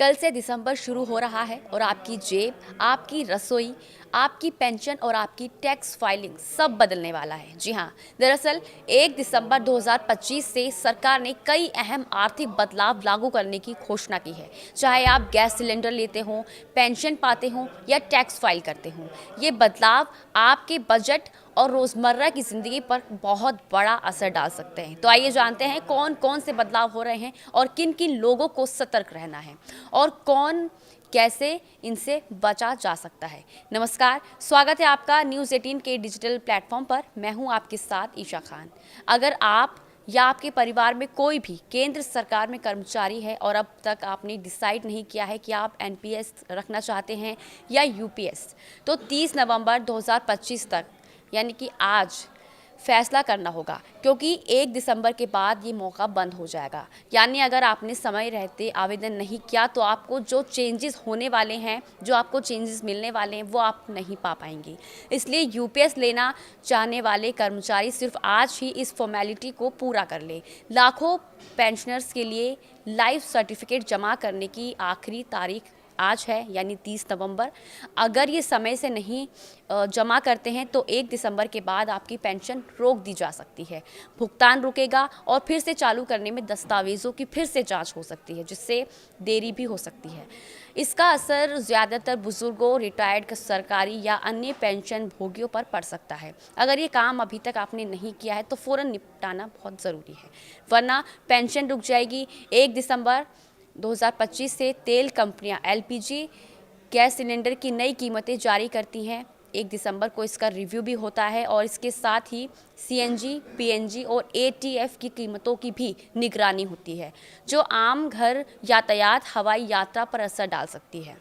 कल से दिसंबर शुरू हो रहा है और आपकी जेब, आपकी रसोई, आपकी पेंशन और आपकी टैक्स फाइलिंग सब बदलने वाला है। जी हाँ, दरअसल 1 दिसंबर 2025 से सरकार ने कई अहम आर्थिक बदलाव लागू करने की घोषणा की है। चाहे आप गैस सिलेंडर लेते हों, पेंशन पाते हों या टैक्स फाइल करते हों, ये बदलाव आपके बजट और रोज़मर्रा की ज़िंदगी पर बहुत बड़ा असर डाल सकते हैं। तो आइए जानते हैं कौन कौन से बदलाव हो रहे हैं और किन किन लोगों को सतर्क रहना है और कैसे इनसे बचा जा सकता है। नमस्कार, स्वागत है आपका न्यूज़ 18 के डिजिटल प्लेटफॉर्म पर। मैं हूं आपके साथ ईशा खान। अगर आप या आपके परिवार में कोई भी केंद्र सरकार में कर्मचारी है और अब तक आपने डिसाइड नहीं किया है कि आप एनपीएस रखना चाहते हैं या यूपीएस, तो 30 नवंबर 2025 तक यानी कि आज फैसला करना होगा, क्योंकि 1 दिसंबर के बाद ये मौका बंद हो जाएगा। यानी अगर आपने समय रहते आवेदन नहीं किया तो आपको जो चेंजेस होने वाले हैं, जो आपको चेंजेस मिलने वाले हैं, वो आप नहीं पा पाएंगे। इसलिए यूपीएस लेना चाहने वाले कर्मचारी सिर्फ आज ही इस फॉर्मेलिटी को पूरा कर ले। लाखों पेंशनर्स के लिए लाइफ सर्टिफिकेट जमा करने की आखिरी तारीख आज है, यानी 30 नवंबर। अगर ये समय से नहीं जमा करते हैं तो 1 दिसंबर के बाद आपकी पेंशन रोक दी जा सकती है। भुगतान रुकेगा और फिर से चालू करने में दस्तावेज़ों की फिर से जांच हो सकती है, जिससे देरी भी हो सकती है। इसका असर ज़्यादातर बुजुर्गों, रिटायर्ड सरकारी या अन्य पेंशन भोगियों पर पड़ सकता है। अगर ये काम अभी तक आपने नहीं किया है तो फ़ौरन निपटाना बहुत ज़रूरी है, वरना पेंशन रुक जाएगी। 1 दिसंबर 2025 से तेल कंपनियां एलपीजी गैस सिलेंडर की नई कीमतें जारी करती हैं। 1 दिसंबर को इसका रिव्यू भी होता है और इसके साथ ही सीएनजी, पीएनजी और एटीएफ की कीमतों की भी निगरानी होती है, जो आम घर यातायात, हवाई यात्रा पर असर डाल सकती है।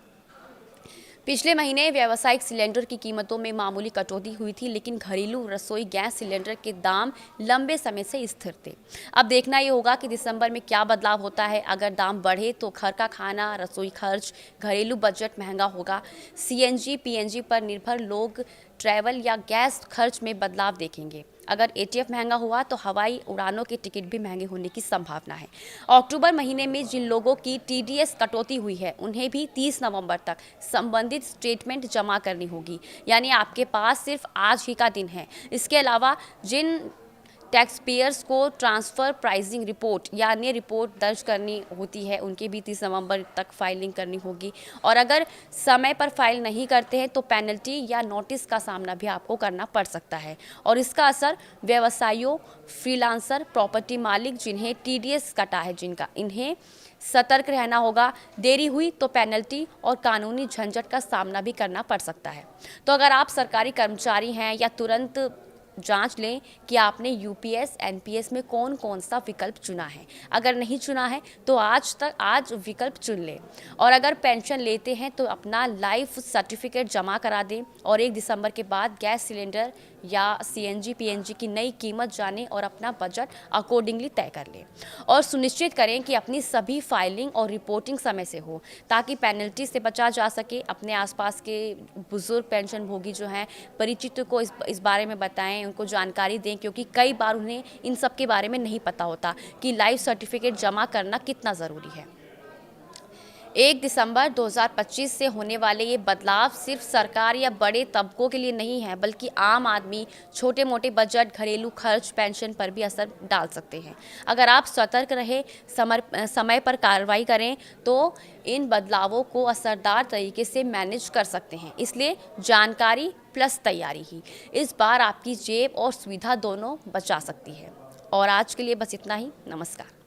पिछले महीने व्यावसायिक सिलेंडर की कीमतों में मामूली कटौती हुई थी, लेकिन घरेलू रसोई गैस सिलेंडर के दाम लंबे समय से स्थिर थे। अब देखना ये होगा कि दिसंबर में क्या बदलाव होता है। अगर दाम बढ़े तो घर का खाना, रसोई खर्च, घरेलू बजट महंगा होगा। सीएनजी, पीएनजी पर निर्भर लोग ट्रैवल या गैस खर्च में बदलाव देखेंगे। अगर एटीएफ महंगा हुआ तो हवाई उड़ानों के टिकट भी महंगे होने की संभावना है। अक्टूबर महीने में जिन लोगों की टीडीएस कटौती हुई है, उन्हें भी 30 नवंबर तक संबंधित स्टेटमेंट जमा करनी होगी। यानी आपके पास सिर्फ आज ही का दिन है। इसके अलावा जिन टैक्स पेयर्स को ट्रांसफ़र प्राइसिंग रिपोर्ट या अन्य रिपोर्ट दर्ज करनी होती है, उनके भी 30 नवंबर तक फाइलिंग करनी होगी। और अगर समय पर फाइल नहीं करते हैं तो पेनल्टी या नोटिस का सामना भी आपको करना पड़ सकता है। और इसका असर व्यवसायियों, फ्रीलांसर, प्रॉपर्टी मालिक जिन्हें टीडीएस कटा है, इन्हें सतर्क रहना होगा। देरी हुई तो पेनल्टी और कानूनी झंझट का सामना भी करना पड़ सकता है। तो अगर आप सरकारी कर्मचारी हैं या तुरंत जांच लें कि आपने यूपीएस, एनपीएस में कौन कौन सा विकल्प चुना है। अगर नहीं चुना है तो आज विकल्प चुन लें। और अगर पेंशन लेते हैं तो अपना लाइफ सर्टिफिकेट जमा करा दें और 1 दिसंबर के बाद गैस सिलेंडर या सीएनजी, पीएनजी की नई कीमत जानें और अपना बजट अकॉर्डिंगली तय कर लें। और सुनिश्चित करें कि अपनी सभी फाइलिंग और रिपोर्टिंग समय से हो, ताकि पेनल्टी से बचा जा सके। अपने आसपास के बुजुर्ग पेंशन भोगी जो हैं, परिचितों को इस बारे में बताएं, उनको जानकारी दें, क्योंकि कई बार उन्हें इन सब के बारे में नहीं पता होता कि लाइफ सर्टिफिकेट जमा करना कितना ज़रूरी है। 1 दिसंबर 2025 से होने वाले ये बदलाव सिर्फ सरकार या बड़े तबकों के लिए नहीं है, बल्कि आम आदमी, छोटे मोटे बजट, घरेलू खर्च, पेंशन पर भी असर डाल सकते हैं। अगर आप सतर्क रहे, समय पर कार्रवाई करें तो इन बदलावों को असरदार तरीके से मैनेज कर सकते हैं। इसलिए जानकारी प्लस तैयारी ही इस बार आपकी जेब और सुविधा दोनों बचा सकती है। और आज के लिए बस इतना ही। नमस्कार।